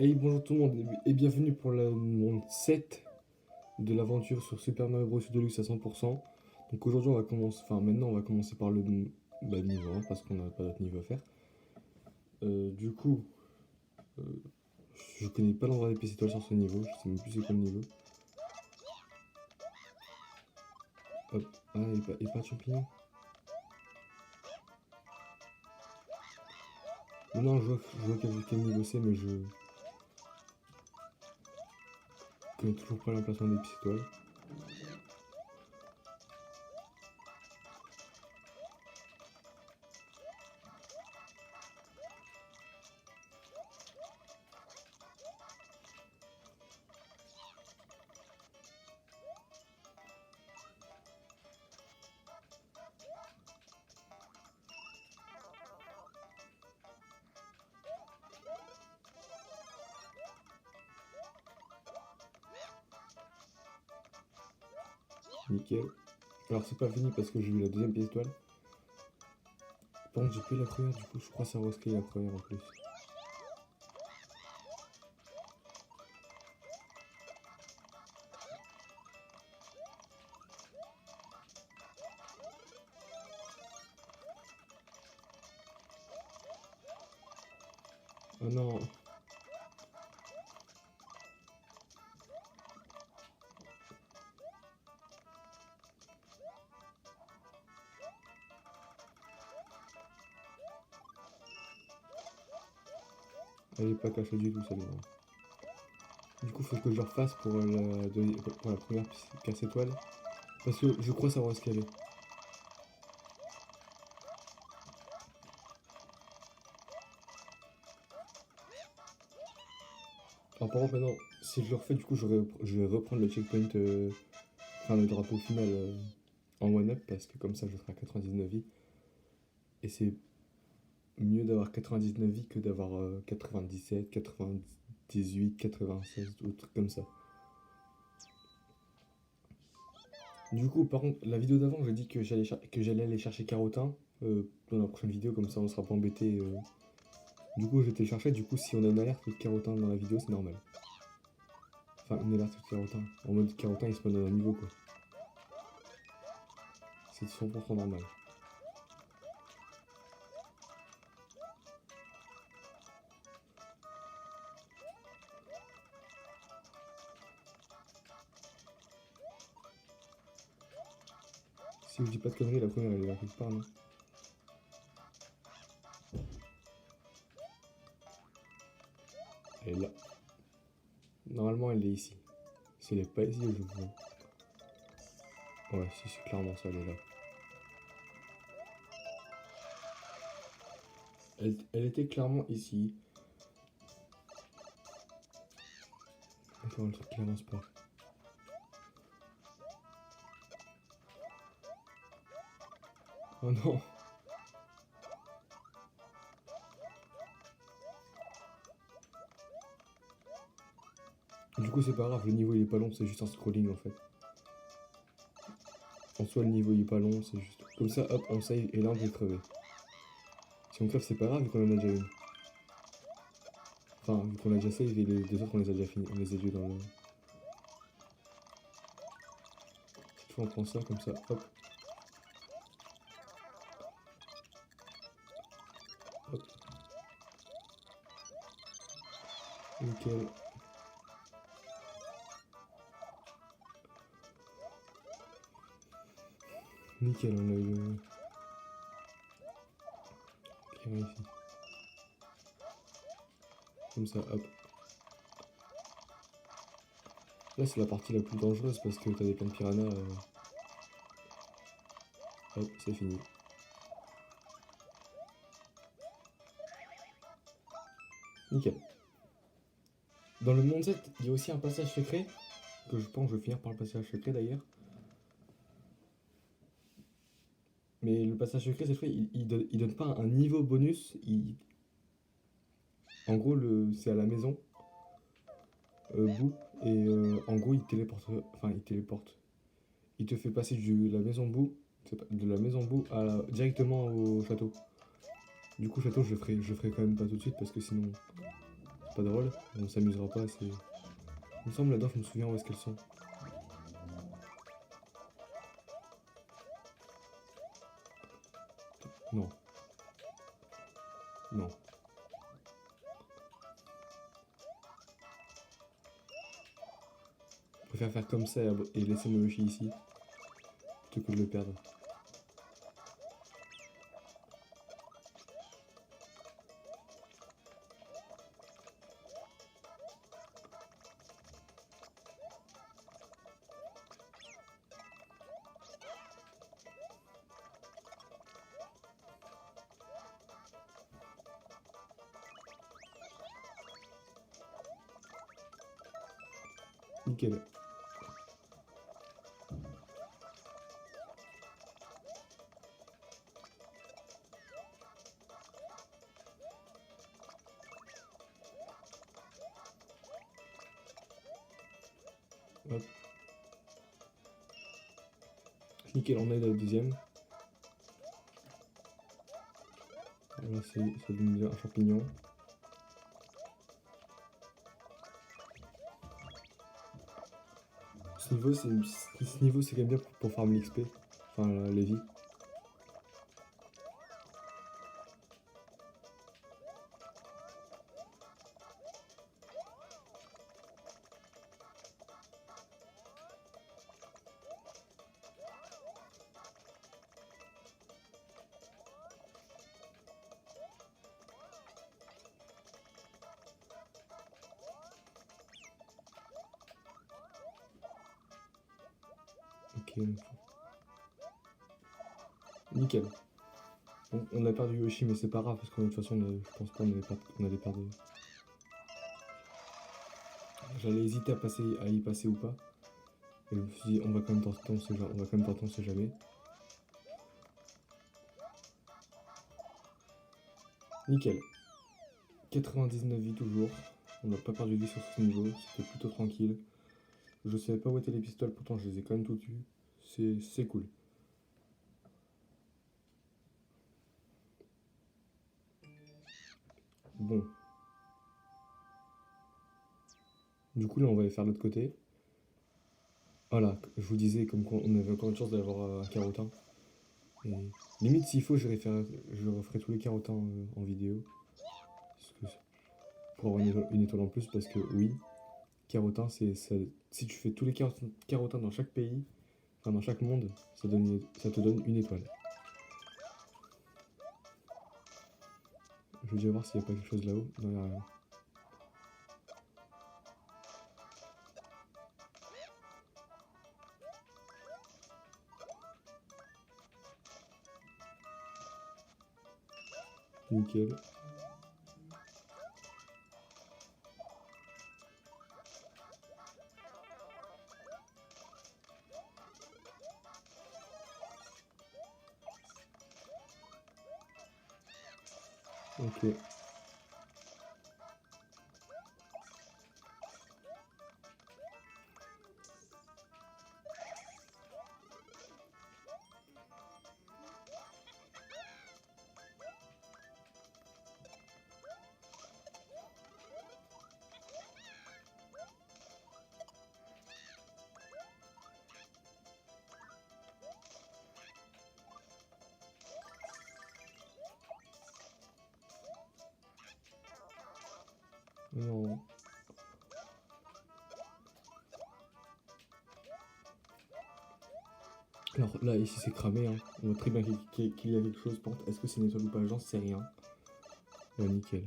Hey, bonjour tout le monde et bienvenue pour le monde 7 de l'aventure sur Super Mario Bros. Deluxe à 100%. Donc aujourd'hui on va commencer, maintenant on va commencer par le niveau 1 parce qu'on n'a pas d'autre niveau à faire. Du coup, euh, je connais pas l'endroit des pièces étoiles sur ce niveau, je sais même plus c'est quoi le niveau. Hop, ah et pas de champignons. Mais non, je vois quel niveau c'est mais je connais toujours pas l'emplacement des pièces étoiles. Nickel. Alors c'est pas fini parce que j'ai eu la deuxième pièce étoile. Par contre j'ai pris la première, du coup je crois que ça rescale la première en plus. Oh non. Elle est pas cachée du tout celle-là. Du coup, faut que je le refasse pour la première pièce étoile. Parce que je crois savoir ce qu'elle est. Alors par contre, maintenant, si je le refais, du coup, je vais reprendre le checkpoint, enfin le drapeau final en one-up, parce que comme ça, je serai à 99 vies. Et c'est mieux d'avoir 99 vies que d'avoir 97, 98, 96, ou trucs comme ça. Du coup, par contre, la vidéo d'avant, j'ai dit que j'allais aller chercher Carotin dans la prochaine vidéo, comme ça on sera pas embêté. Du coup, je vais te le chercher. Du coup, si on a une alerte de Carotin dans la vidéo, c'est normal. Enfin, une alerte de Carotin. En mode Carotin, il se met dans un niveau quoi. C'est 100% normal. Si je dis pas de conneries, la première elle est là quelque part, non? Elle est là. Normalement, elle est ici. Si elle est pas ici, je vois. Ouais, si, c'est clairement ça, elle est là. Elle était clairement ici. Attends, le truc qui avance pas. Oh non! Du coup, c'est pas grave, le niveau il est pas long, c'est juste un scrolling en fait. En soi, le niveau il est pas long, c'est juste. Comme ça, hop, on save et là on peut crever. Si on crève, c'est pas grave vu qu'on en a déjà une. Enfin, vu qu'on a déjà save et les deux autres on les a déjà finis, on les a vus dans le. Cette fois on prend ça comme ça, hop, hop, nickel. Nickel, on a eu le. Qui est ici. Comme ça, hop. Là c'est la partie la plus dangereuse parce que t'as des plein de piranhas. Hop, c'est fini. Nickel. Dans le monde 7, il y a aussi un passage secret, que je pense que je vais finir par le passage secret d'ailleurs. Mais le passage secret, cette fois, il donne pas un niveau bonus. En gros, c'est à la maison, Boo, et en gros, il téléporte. Enfin, il téléporte. Il te fait passer de la maison Boo, de la maison Boo directement au château. Du coup, château, je le ferai quand même pas tout de suite parce que sinon. pas drôle, on s'amusera pas, c'est... Il me semble là-dedans, je me souviens où est-ce qu'elles sont. Non. Non. Je préfère faire comme ça et laisser mon Yoshi ici, plutôt que de le perdre. Nickel. Hop. Nickel, on a la deuxième. Là, ça donne bien un champignon. Ce niveau, c'est quand même bien pour farmer l'XP. Enfin, les vies. Ok. Nickel. On a perdu Yoshi, mais c'est pas grave, parce que de toute façon, je pense pas qu'on allait perdre. J'allais hésiter à y passer ou pas. Et je me suis dit, on va quand même tenter, on sait jamais. Nickel. 99 vies toujours. On n'a pas perdu de vie sur ce niveau, c'était plutôt tranquille. Je savais pas où étaient les pistoles, pourtant je les ai quand même toutes eues. C'est cool. Bon. Du coup là on va aller faire l'autre côté. Voilà, je vous disais comme quoi on avait encore une chance d'avoir un carotin. Et limite s'il faut je referai tous les carotins en vidéo. Pour avoir une étoile en plus parce que oui, carotin si tu fais tous les carotins dans chaque pays, enfin dans chaque monde, ça te donne une étoile. Je vais déjà voir s'il n'y a pas quelque chose là-haut. Non, il n'y a rien. Nickel. Ok. Non. Alors là, ici c'est cramé, hein. On voit très bien qu'il y a quelque chose. Par contre, est-ce que c'est une étoile ou pas? J'en sais rien. Ouais, nickel.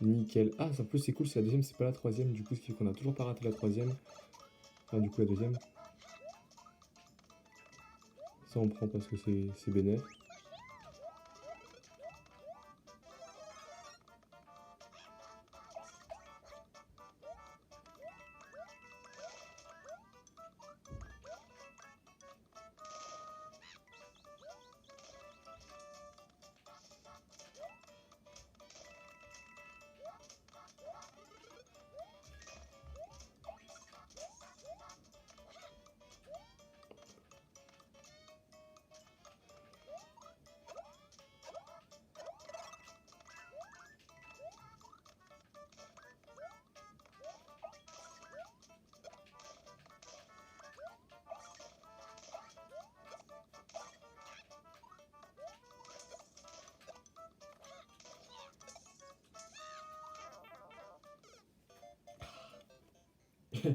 Nickel. Ah, en plus c'est cool, c'est la deuxième, c'est pas la troisième. Du coup, ce qui fait qu'on a toujours pas raté la troisième. Enfin, du coup, la deuxième. Ça, on prend parce que c'est bénéf.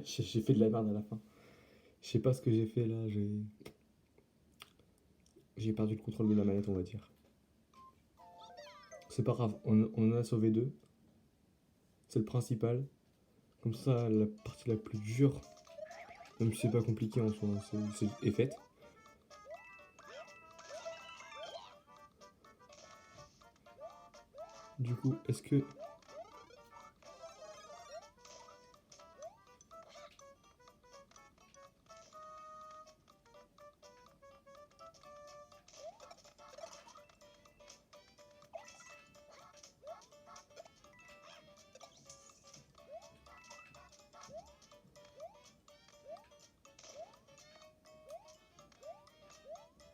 J'ai fait de la merde à la fin. Je sais pas ce que j'ai fait là, j'ai perdu le contrôle de la manette, on va dire. C'est pas grave, on en a sauvé deux. C'est le principal. Comme ça, la partie la plus dure, même si c'est pas compliqué en soi, est faite. Du coup, est-ce que...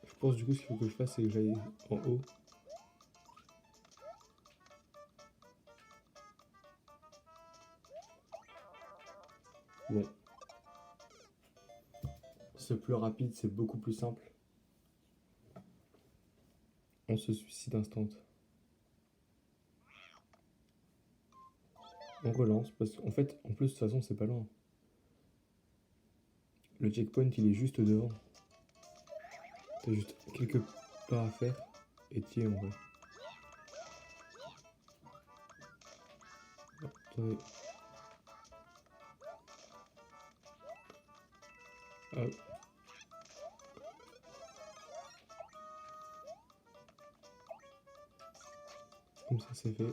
Je pense du coup ce qu'il faut que je fasse, c'est que j'aille en haut. Bon. C'est plus rapide, c'est beaucoup plus simple. On se suicide instant. On relance, parce qu'en fait, en plus, de toute façon, c'est pas loin. Le checkpoint, il est juste devant. T'as juste quelques pas à faire, et t'y es en vrai. Attendez. Ah. Comme ça, c'est fait.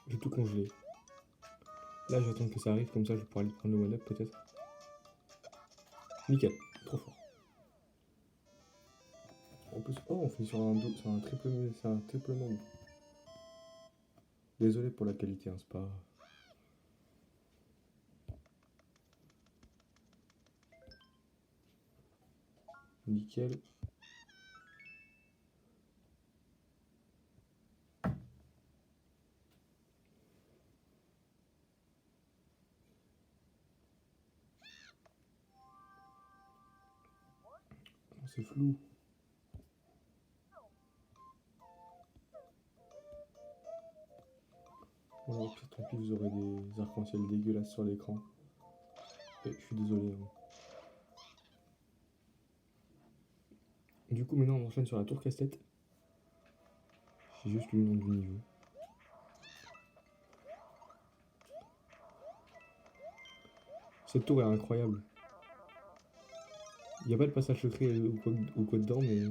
J'ai tout congelé. Là, j'attends que ça arrive, comme ça, je pourrai aller prendre le one-up peut-être. Nickel, trop fort. En plus, oh, on fait sur un triple nombre. Désolé pour la qualité, hein, c'est pas... Nickel. Oh, c'est flou. Bon, au pire, tant pis, vous aurez des arcs-en-ciel dégueulasses sur l'écran. Et je suis désolé. Hein. Du coup, maintenant, on enchaîne sur la tour casse-tête. J'ai juste lu le nom du niveau. Cette tour est incroyable. Il n'y a pas de passage secret ou quoi dedans, mais...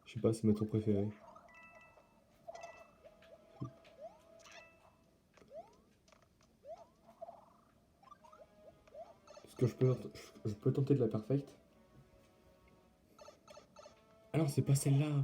Je sais pas, c'est ma tour préférée. Est-ce que je peux tenter de la perfect? Ah non, c'est pas celle-là.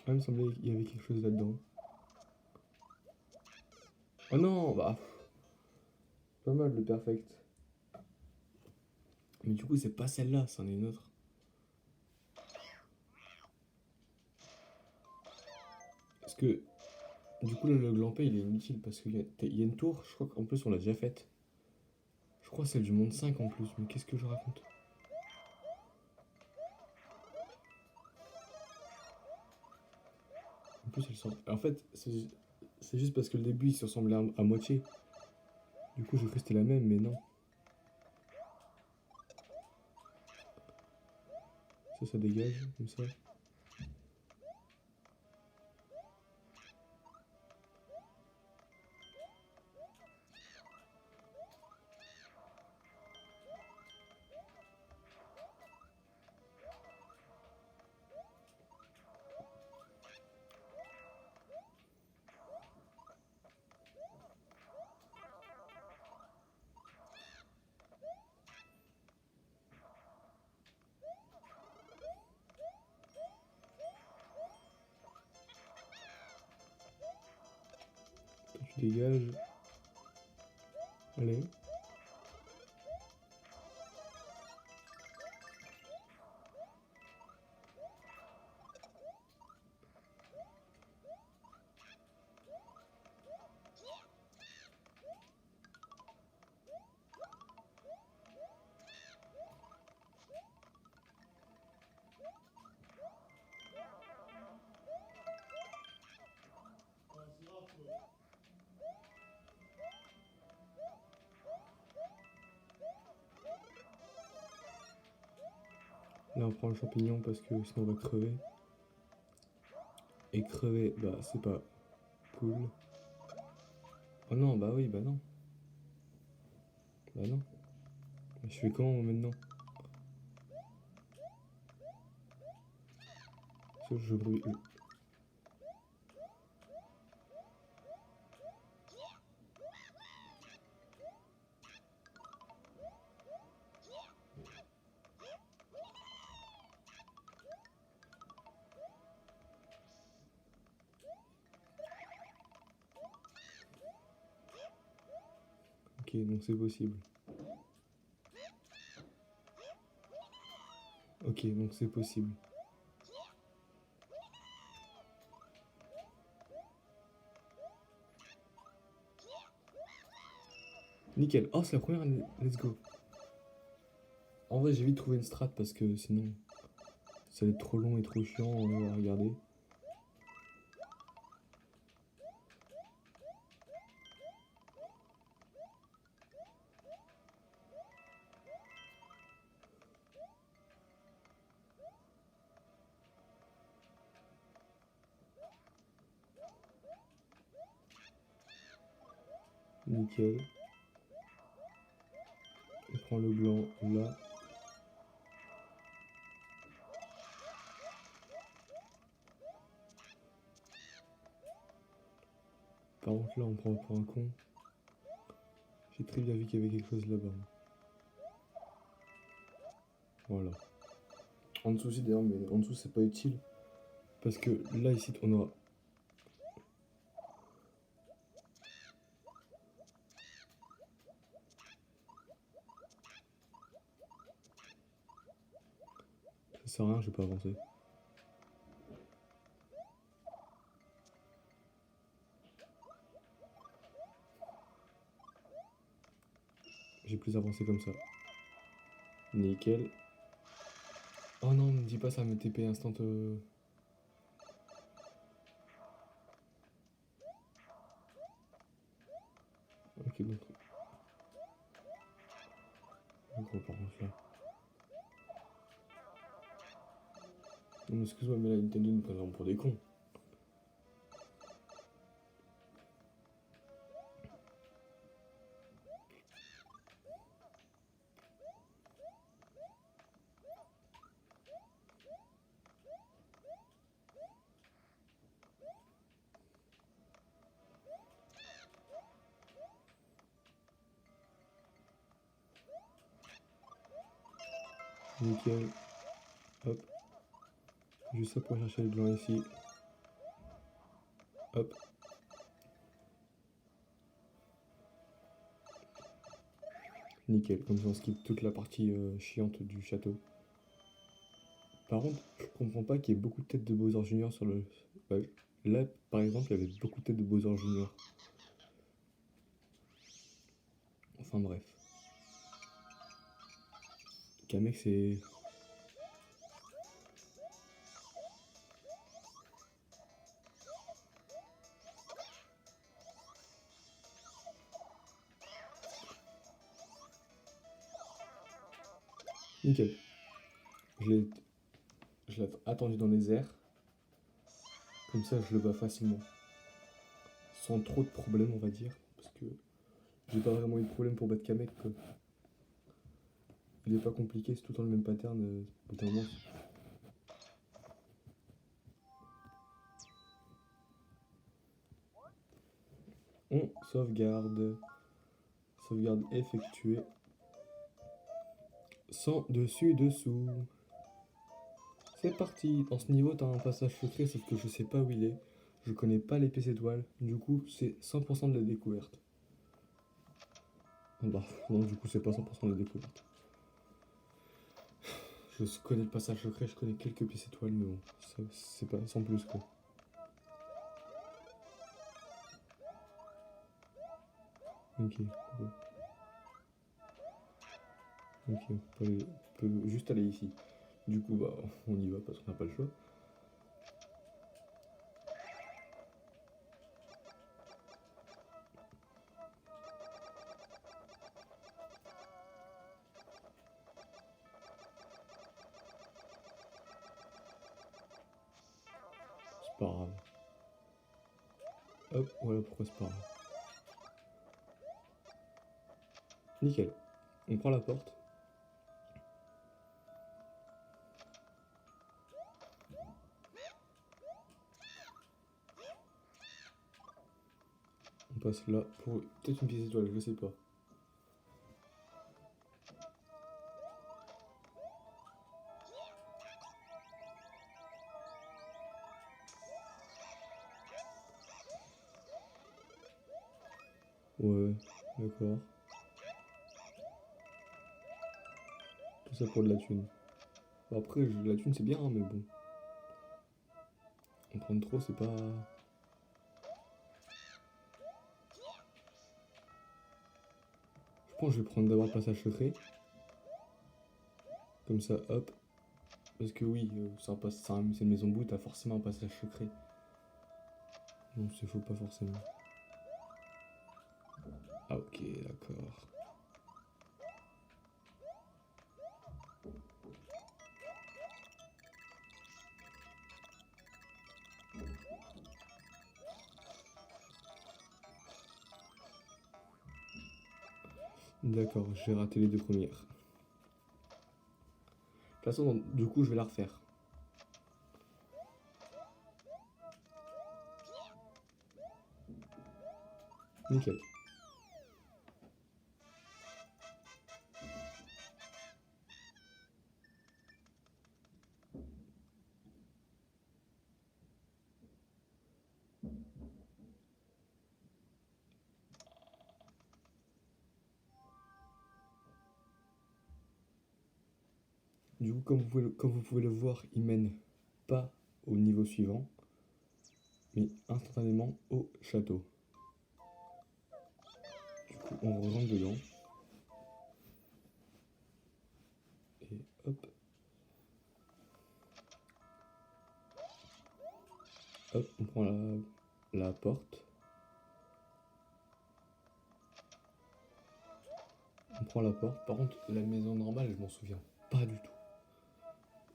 Ah, il me semblait qu'il y avait quelque chose là-dedans. Oh non, bah... Pas mal le perfect. Mais du coup, c'est pas celle-là, c'en est une autre. Parce que... Du coup, le glampé, il est inutile parce qu'il y a une tour, je crois qu'en plus, on l'a déjà faite. Je crois celle du monde 5 en plus, mais qu'est-ce que je raconte? En plus, elle sort... En fait, c'est juste parce que le début, il se ressemblait à moitié. Du coup, j'ai cru que c'était la même, mais non. Ça dégage, comme ça. Tu dégages. Allez. Là on prend le champignon parce que sinon on va crever. Et crever, bah c'est pas cool. Oh non, bah oui, bah non. Bah non. Je fais comment moi, maintenant? Je brûle. Ok, donc c'est possible. Ok, donc c'est possible. Nickel. Oh, c'est la première. Let's go. En vrai, j'ai vite trouvé une strat parce que sinon, ça va être trop long et trop chiant à regarder. Nickel. On prend le blanc là. Par contre, là, on prend pour un con. J'ai très bien vu qu'il y avait quelque chose là-bas. Voilà. En dessous aussi d'ailleurs, mais en dessous c'est pas utile. Parce que là, ici, on aura. Ça sert à rien, je vais pas avancer. J'ai plus avancé comme ça. Nickel. Oh non, me dis pas ça, me TP instant. Ok, donc. Gros, par contre là. Non, excuse-moi, mais là, Nintendo nous prend vraiment pour des cons. Nickel. Hop. Juste ça pour chercher le blanc ici. Hop. Nickel. Comme ça, on skip toute la partie chiante du château. Par contre, je comprends pas qu'il y ait beaucoup de têtes de Bowser Junior sur le. Bah, là, par exemple, il y avait beaucoup de têtes de Bowser Junior. Enfin bref. Kamek, c'est. Nickel. Je l'ai attendu dans les airs. Comme ça, je le bats facilement. Sans trop de problèmes, on va dire. Parce que j'ai pas vraiment eu de problème pour battre Kamek, quoi. Il est pas compliqué, c'est tout le temps le même pattern. Au bout d'un moment, on sauvegarde. Sauvegarde effectuée. Sans dessus dessous. C'est parti. Dans ce niveau, t'as un passage secret, sauf que je sais pas où il est. Je connais pas les pièces étoiles, du coup c'est 100% de la découverte. Ah bah non, du coup c'est pas 100% de la découverte. Je connais le passage secret, je connais quelques pièces étoiles, mais bon, c'est pas sans plus quoi. Ok, ouais. Ok, on peut juste aller ici. Du coup, bah, on y va parce qu'on n'a pas le choix. C'est pas grave. Hop, voilà pourquoi c'est pas grave. Nickel. On prend la porte. On passe là pour peut-être une pièce étoile, je sais pas. Ouais, d'accord. Tout ça pour de la thune. Bah après, la thune c'est bien, hein, mais bon. En prendre trop, c'est pas. Je pense que je vais prendre d'abord le passage secret. Comme ça, hop. Parce que oui, c'est une maison bout, t'as forcément un passage secret. Non, c'est faux, pas forcément. Ah ok, d'accord. D'accord, j'ai raté les deux premières. De toute façon, du coup, je vais la refaire. Nickel. Du coup, comme vous pouvez le voir, il mène pas au niveau suivant, mais instantanément au château. Du coup, on rentre dedans. Et hop. Hop, on prend la porte. On prend la porte. Par contre, la maison normale, je m'en souviens pas du tout.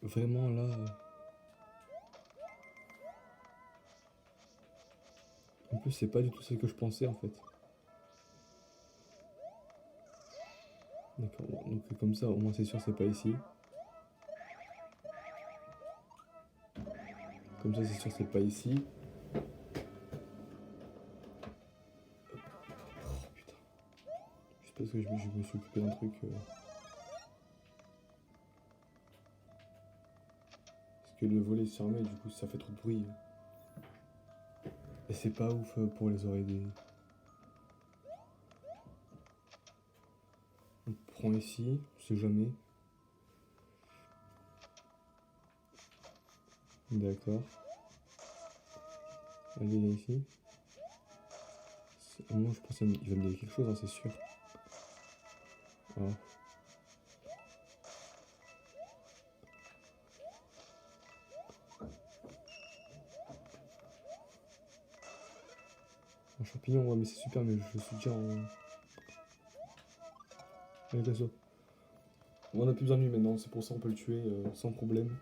Vraiment là. En plus, c'est pas du tout ce que je pensais en fait. D'accord, bon, donc comme ça, au moins c'est sûr, c'est pas ici. Comme ça, c'est sûr, c'est pas ici. Oh putain. Juste parce que je me suis occupé d'un truc. Parce que le volet se fermait, du coup, ça fait trop de bruit. Et c'est pas ouf pour les oreilles des. On prend ici, on sait jamais. D'accord. Allez, viens ici. Moi, je pense qu'il va me dire quelque chose, hein, c'est sûr. Ah. Un champignon, ouais, mais c'est super, mais je suis déjà en. Allez, casse-toi. On a plus besoin de lui maintenant, c'est pour ça qu'on peut le tuer sans problème.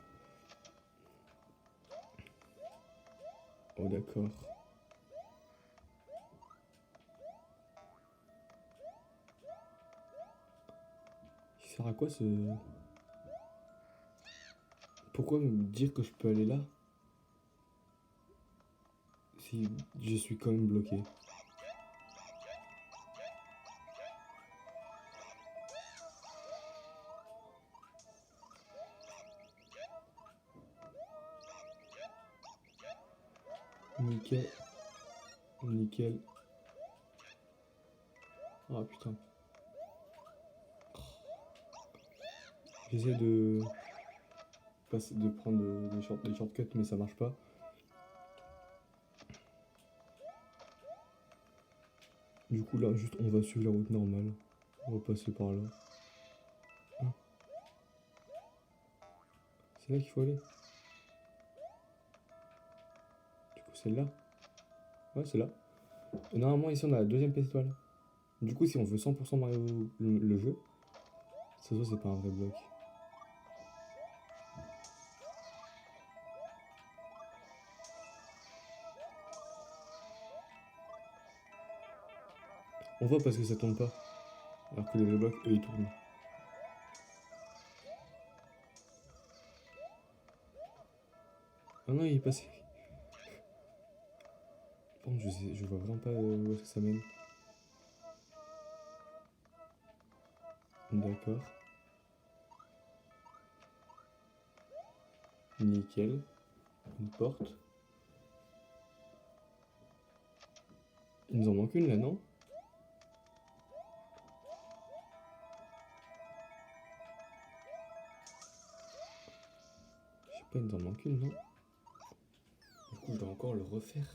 Oh, d'accord. Il sert à quoi ce. Pourquoi me dire que je peux aller là si je suis quand même bloqué? Nickel. Nickel. Ah putain. J'essaie de prendre des shortcuts, mais ça marche pas. Du coup, là, juste, on va suivre la route normale. On va passer par là. Ah, c'est là qu'il faut aller. Du coup, celle-là. Ouais, c'est là. Et normalement, ici, on a la deuxième étoile. Du coup, si on veut 100% Mario le jeu, ça se voit, c'est pas un vrai bloc. On voit parce que ça tourne pas. Alors que les vrais blocs, eux, ils tournent. Ah non, il est passé. Par contre, je vois vraiment pas où est-ce que ça mène. D'accord. Nickel. Une porte. Il nous en manque une là, non? Je sais pas, il nous en manque une, non? Du coup, je dois encore le refaire.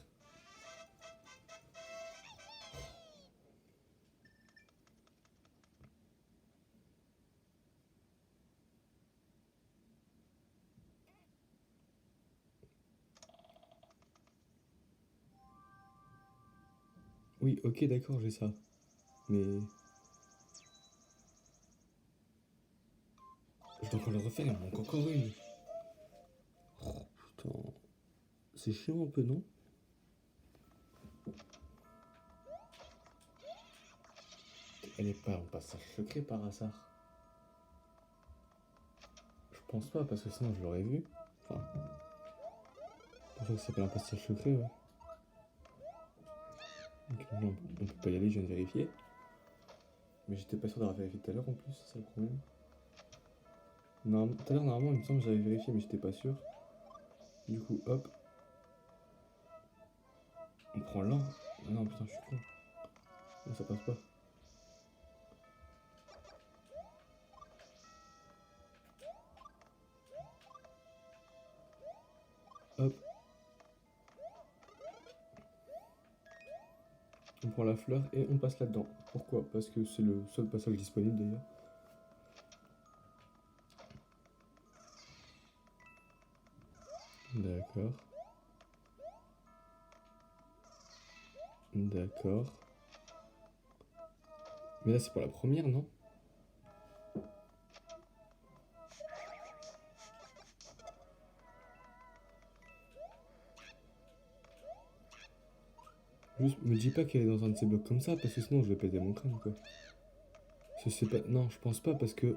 Oui, ok, d'accord, j'ai ça. Mais je dois encore le refaire, il me manque encore une. Oh, putain. C'est chiant un peu, non? Elle est pas en passage secret par hasard. Je pense pas, parce que sinon je l'aurais vu. Enfin, je pense que ça s'appelle un passage secret, ouais. Donc, non, on peut pas y aller, je viens de vérifier. Mais j'étais pas sûr d'avoir vérifié tout à l'heure en plus, c'est ça le problème. Non, tout à l'heure, normalement, il me semble que j'avais vérifié, mais j'étais pas sûr. Du coup, hop. On prend là. Ah non, putain, je suis con. Non, ça passe pas. Hop. On prend la fleur et on passe là-dedans. Pourquoi? Parce que c'est le seul passage disponible d'ailleurs. D'accord. D'accord. Mais là, c'est pour la première, non? Juste, me dis pas qu'elle est dans un de ces blocs comme ça, parce que sinon je vais péter mon crâne, quoi. Je sais pas. Non, je pense pas, parce que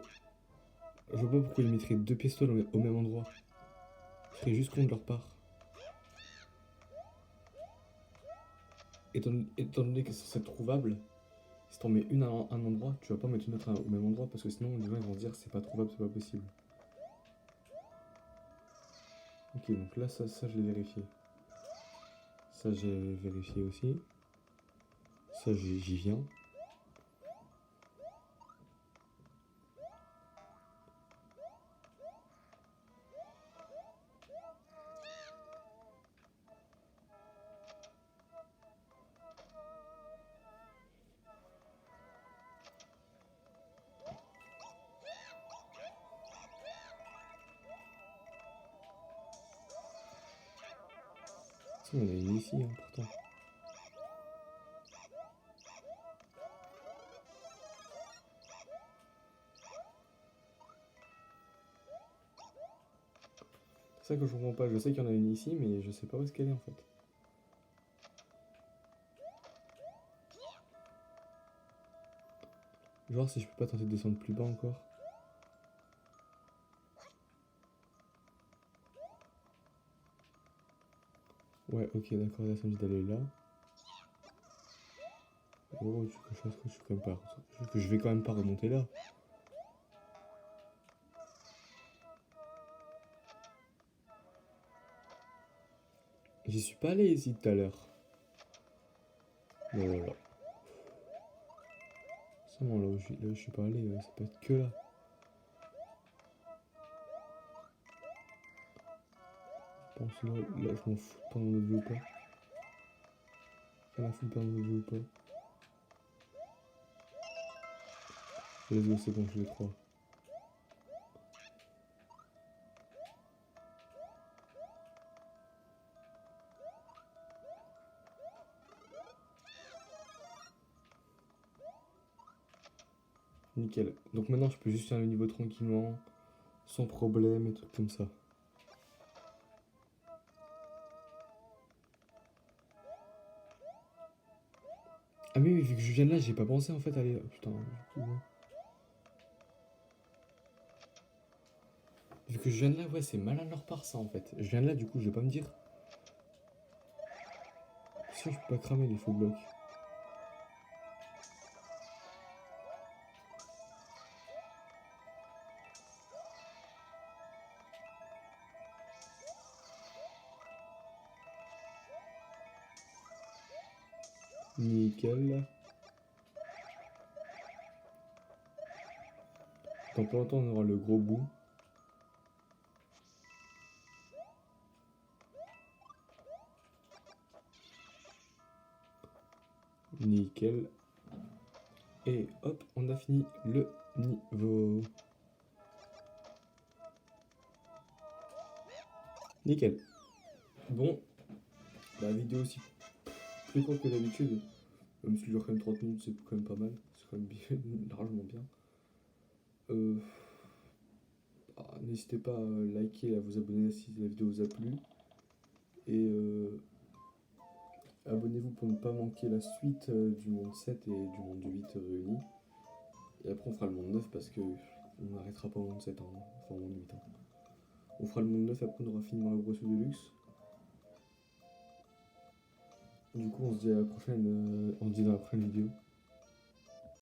je vois pas pourquoi ils mettraient deux pistolets au même endroit. Je serais juste con de leur part. Étant donné que c'est trouvable, si t'en mets une à un endroit, tu vas pas mettre une autre au même endroit, parce que sinon les gens ils vont se dire c'est pas trouvable, c'est pas possible. Ok, donc là, ça je l'ai vérifié. Ça j'ai vérifié aussi. Ça j'y viens. Ça, on en a une ici, hein, pourtant. C'est ça que je comprends pas. Je sais qu'il y en a une ici, mais je sais pas où est-ce qu'elle est en fait. Genre si je peux pas tenter de descendre plus bas encore. Ouais, ok, d'accord, là ça me dit d'aller là. Oh, je suis quand même pas. Je vais quand même pas remonter là. J'y suis pas allé ici tout à l'heure. Mais voilà. C'est bon, là où je suis pas allé, ça peut être que là. Je pense là, je m'en fous de prendre mon level ou pas. Rien à foutre de perdre mon level ou pas. Let's go, c'est bon, je l'ai 3. Nickel. Donc maintenant, je peux juste faire le niveau tranquillement, sans problème et trucs comme ça. Ah mais oui, vu que je viens de là, j'ai pas pensé en fait à aller... Oh, putain, vu que je viens de là, ouais, c'est mal à leur part ça en fait. Je viens de là, du coup, je vais pas me dire... Si je peux pas cramer les faux blocs. Nickel. Dans pas longtemps, on aura le gros bout. Nickel. Et hop, on a fini le niveau. Nickel. Bon, la vidéo aussi plus courte que d'habitude. Même si elle dure quand même 30 minutes, c'est quand même pas mal. C'est quand même bien, largement bien. N'hésitez pas à liker et à vous abonner si la vidéo vous a plu. Et abonnez-vous pour ne pas manquer la suite du monde 7 et du monde 8 réunis. Et après on fera le monde 9 parce que on n'arrêtera pas au monde 7, hein, enfin au monde 8. Hein. On fera le monde 9 et après on aura fini Mario Bros Deluxe. Du coup on se dit à la prochaine, on se dit dans la prochaine vidéo.